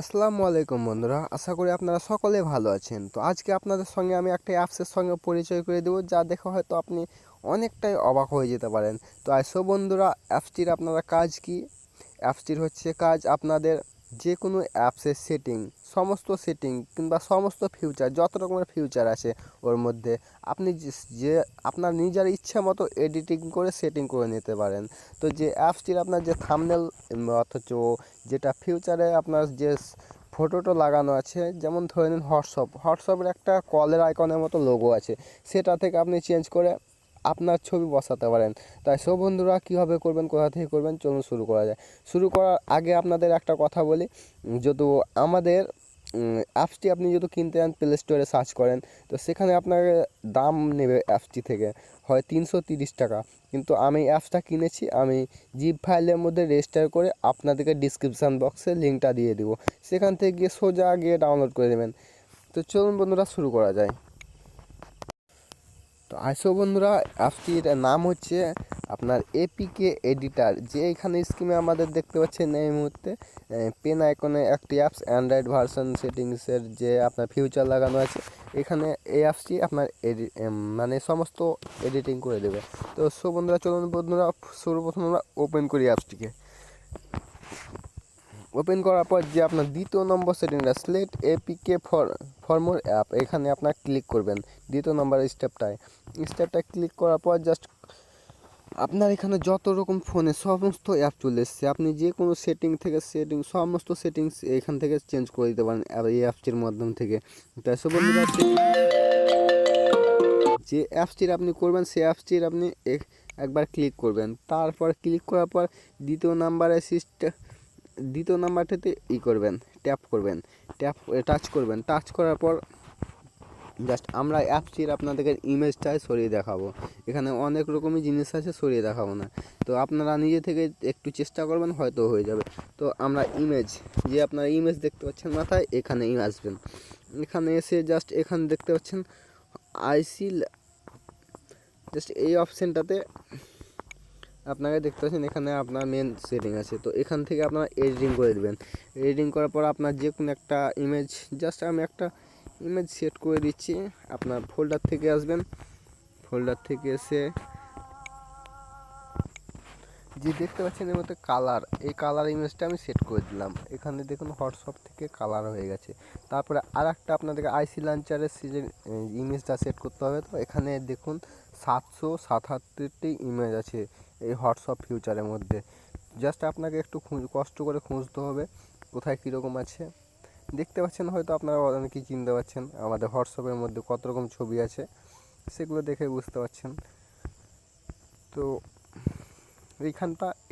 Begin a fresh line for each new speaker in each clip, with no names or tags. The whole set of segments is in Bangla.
আসসালামু আলাইকুম বন্ধুরা, আশা করি আপনারা সকলে ভালো আছেন। তো আজকে আপনাদের সঙ্গে আমি একটা অ্যাপসের সঙ্গে পরিচয় করে দেবো, যা দেখে হয়তো আপনি অনেকটাই অবাক হয়ে যেতে পারেন। তো আসো বন্ধুরা, অ্যাপসটির আপনারা কাজ কি? অ্যাপসটির হচ্ছে কাজ আপনাদের যে কোনো অ্যাপসের সেটিং, সমস্ত সেটিং কিংবা সমস্ত ফিউচার, যত রকমের ফিউচার আছে ওর মধ্যে আপনি যে আপনার নিজের ইচ্ছা মতো এডিটিং করে সেটিং করে নিতে পারেন। তো যে অ্যাপসটির আপনার যে থাম্বনেল অথচ যেটা ফিউচারে আপনার যে ফটোটা লাগানো আছে, যেমন ধরে নিন হোয়াটসঅ্যাপের একটা কলের আইকনের মতো লোগো আছে, সেটা থেকে আপনি চেঞ্জ করে আপনার ছবি বসাতে পারেন। তাই সব বন্ধুরা কীভাবে করবেন, কোথা থেকে করবেন, চলুন শুরু করা যায়। শুরু করার আগে আপনাদের একটা কথা বলি, যত আমাদের অ্যাপসটি আপনি যদি কিনতে চান প্লে স্টোরে সার্চ করেন, তো সেখানে আপনাকে দাম নেবে অ্যাপসটি থেকে হয় 330 টাকা। কিন্তু আমি অ্যাপসটা কিনেছি, আমি জিপ ফাইলের মধ্যে রেজিস্টার করে আপনাদেরকে ডিসক্রিপশান বক্সে লিঙ্কটা দিয়ে দিব, সেখান থেকে গিয়ে সোজা গিয়ে ডাউনলোড করে দেবেন। তো চলুন বন্ধুরা শুরু করা যায়। তো আসো বন্ধুরা, অ্যাপসটির নাম হচ্ছে আপনার এপিকে এডিটার, যে এখানে স্ক্রিনে আমাদের দেখতে পাচ্ছেন এই মুহূর্তে পেন আইকনে একটি অ্যাপস, অ্যান্ড্রয়েড ভার্সন সেটিংসের যে আপনার ফিউচার লাগানো আছে, এখানে এই অ্যাপসটি আপনার মানে সমস্ত এডিটিং করে দেবে। তো বন্ধুরা চলুন বন্ধুরা, সর্বপ্রথম আমরা ওপেন করি অ্যাপসটিকে। ওপেন করার পর যে আপনার দ্বিতীয় নম্বর সেটিংটা select APK for more app, এখানে আপনার ক্লিক করবেন দ্বিতীয় নম্বর স্টেপটা ক্লিক করার পর জাস্ট আপনার এখানে যত রকম ফোনে সমস্ত অ্যাপ চলে এসছে, আপনি যে কোনো সেটিং থেকে সমস্ত সেটিংস এখান থেকে চেঞ্জ করে দিতে পারেন এই অ্যাপসটির মাধ্যম থেকে। তাই সব বন্ধুরা, যে অ্যাপসটির আপনি করবেন সেই অ্যাপসটির আপনি একবার ক্লিক করবেন, তারপর ক্লিক করার পর দ্বিতীয় নাম্বারটাতে করবেন, টাচ করবেন। টাচ করার পর জাস্ট আমরা অ্যাপসটির আপনাদেরকে ইমেজটাই সরিয়ে দেখাবো। এখানে অনেক রকমই জিনিস আছে, সরিয়ে দেখাবো না। তো আপনারা নিজে থেকে একটু চেষ্টা করবেন, হয়তো হয়ে যাবে। তো আমরা যে আপনারা ইমেজ দেখতে পাচ্ছেন মাথায়, এখানে আসবেন। এখানে এসে জাস্ট এখানে দেখতে পাচ্ছেন আইসি, জাস্ট এই অপশানটাতে আপনাকে দেখতে পাচ্ছেন এখানে আপনার মেন সেটিং আছে। তো এখান থেকে আপনারা এডিটিং করে দেবেন। এডিটিং করার পর আপনার যে কোনো একটা ইমেজ, জাস্ট আমি একটা ইমেজ সেট করে দিচ্ছি। আপনার ফোল্ডার থেকে আসবেন, ফোল্ডার থেকে এসে যে দেখতে পাচ্ছেন এর মধ্যে এই কালার ইমেজটা আমি সেট করে দিলাম। এখানে দেখুন হোয়াটসঅ্যাপ থেকে কালার হয়ে গেছে। তারপরে আর একটা আপনাদেরকে আইসি লঞ্চারের ইমেজটা সেট করতে হবে। তো এখানে দেখুন 777টি ইমেজ আছে এই হোয়াটসঅ্যাপ ফিউচারের মধ্যে। জাস্ট আপনাকে একটু কষ্ট করে খুঁজতে হবে কোথায় কীরকম আছে। দেখতে পাচ্ছেন, হয়তো আপনারা অনেকেই চিনতে পারছেন আমাদের হোয়াটসঅ্যাপের মধ্যে কত রকম ছবি আছে, সেগুলো দেখে বুঝতে পারছেন। তো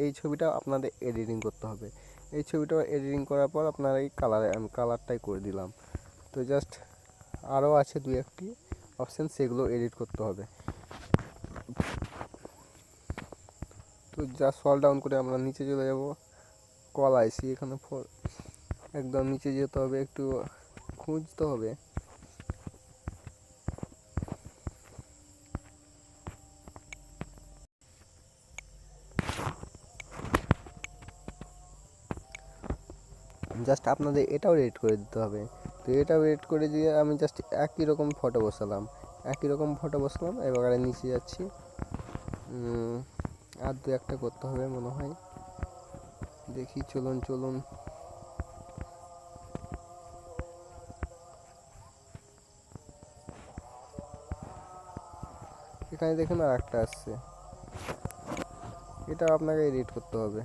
এই ছবিটা আপনাদের এডিটিং করতে হবে। এই ছবিটা এডিটিং করার পর আপনার এই আমি কালারটাই করে দিলাম। তো জাস্ট আরও আছে 2-1টি অপশান, সেগুলো এডিট করতে হবে। তো জাস্ট স্ক্রল ডাউন করে আমরা নিচে চলে যাব, কল আইসি, এখানে একদম নিচে যেতে হবে, একটু খুঁজতে হবে। জাস্ট আপনাদের এটাও এডিট করে দিতে হবে। তো এটাও এডিট করে দিয়ে আমি জাস্ট একই রকম ফটো বসালাম, এবারে নিচে যাচ্ছি। আর 2-1টা করতে হবে মনে হয়, দেখি। চলুন এখানে দেখুন আর একটা আসছে, এটা আপনাকে এডিট করতে হবে।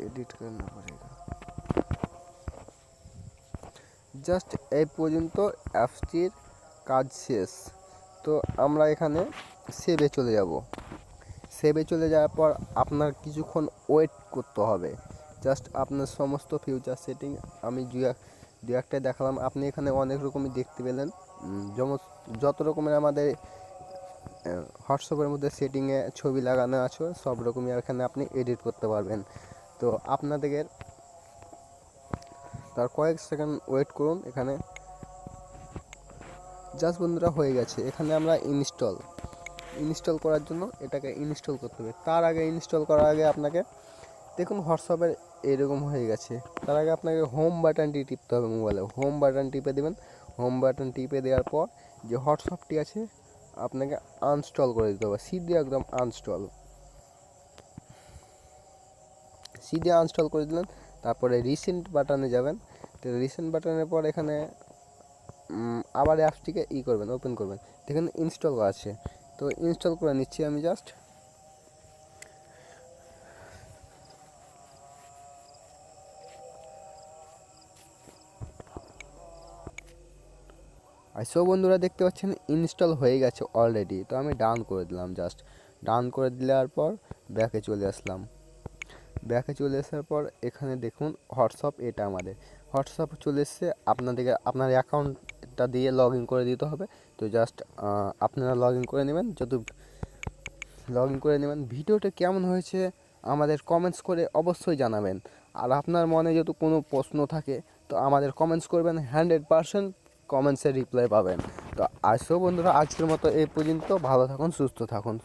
এডিট করনা পড়েগা। জাস্ট এই পর্যন্ত অ্যাপসটির কাজ শেষ। তো আমরা এখানে সেভে চলে যাব। সেভে চলে যাওয়ার পর আপনার কিছুক্ষণ ওয়েট করতে হবে। জাস্ট আপনার সমস্ত ফিউচার সেটিং আমি দু একটাই দেখালাম। আপনি এখানে অনেক রকমই দেখতে পেলেন, যেমন যত রকমের আমাদের হোয়াটসঅ্যাপের মধ্যে সেটিংয়ে ছবি লাগানো আছে, সব রকমই এখানে আপনি এডিট করতে পারবেন। তো আপনাদের তার কয়েক সেকেন্ড ওয়েট করুন। এখানে জাস্ট বন্ধুরা হয়ে গেছে। এখানে আমরা ইনস্টল করার জন্য এটাকে ইনস্টল করতে হবে। তার আগে ইনস্টল করার আগে আপনাকে দেখুন হোয়াটসঅ্যাপের এরকম হয়ে গেছে। তার আগে আপনাকে হোম বাটনটি টিপতে হবে, মোবাইলে হোম বাটন টিপে দেবেন। হোম বাটন টিপে দেওয়ার পর যে হোয়াটসঅ্যাপটি আছে আপনাকে আনস্টল করে দিতে হবে, সিধে একদম আনস্টল, সিধে আনস্টল করে দিলেন। তারপরে রিসেন্ট বাটনে যাবেন। তো রিসেন্ট বাটনের পর এখানে আবার অ্যাপসটিকে করবেন, ওপেন করবেন। দেখুন ইনস্টল করা আছে, তো ইনস্টল করে নিচ্ছি আমি জাস্ট। আর সো বন্ধুরা দেখতে পাচ্ছেন ইনস্টল হয়ে গেছে অলরেডি। তো আমি ডান করে দিলাম, জাস্ট ডান করে দেওয়ার পর ব্যাকে চলে আসলাম। ব্যাকে চলে আসার পর এখানে দেখুন হোয়াটসঅ্যাপ, এটা আমাদের হোয়াটসঅ্যাপ চলে এসছে। আপনাদেরকে আপনার অ্যাকাউন্টটা দিয়ে লগ ইন করে দিতে হবে। তো জাস্ট আপনারা লগ ইন করে নেবেন। ভিডিওটা কেমন হয়েছে আমাদের কমেন্টস করে অবশ্যই জানাবেন। আর আপনার মনে যদি কোনো প্রশ্ন থাকে তো আমাদের কমেন্টস করবেন, 100% কমেন্টসের রিপ্লাই পাবেন। তো আসো বন্ধুরা, আজকের মতো এই পর্যন্ত। ভালো থাকুন, সুস্থ থাকুন।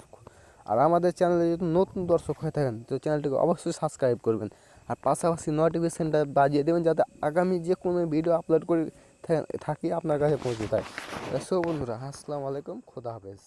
আর আমাদের চ্যানেলে যদি নতুন দর্শক হয়ে থাকেন তো চ্যানেলটিকে অবশ্যই সাবস্ক্রাইব করবেন। আর পাশাপাশি নোটিফিকেশানটা বাজিয়ে দেবেন, যাতে আগামী যে কোনো ভিডিও আপলোড করে থাকি আপনার কাছে পৌঁছে যায়। সো বন্ধুরা, আসসালামু আলাইকুম, খোদা হাফেজ।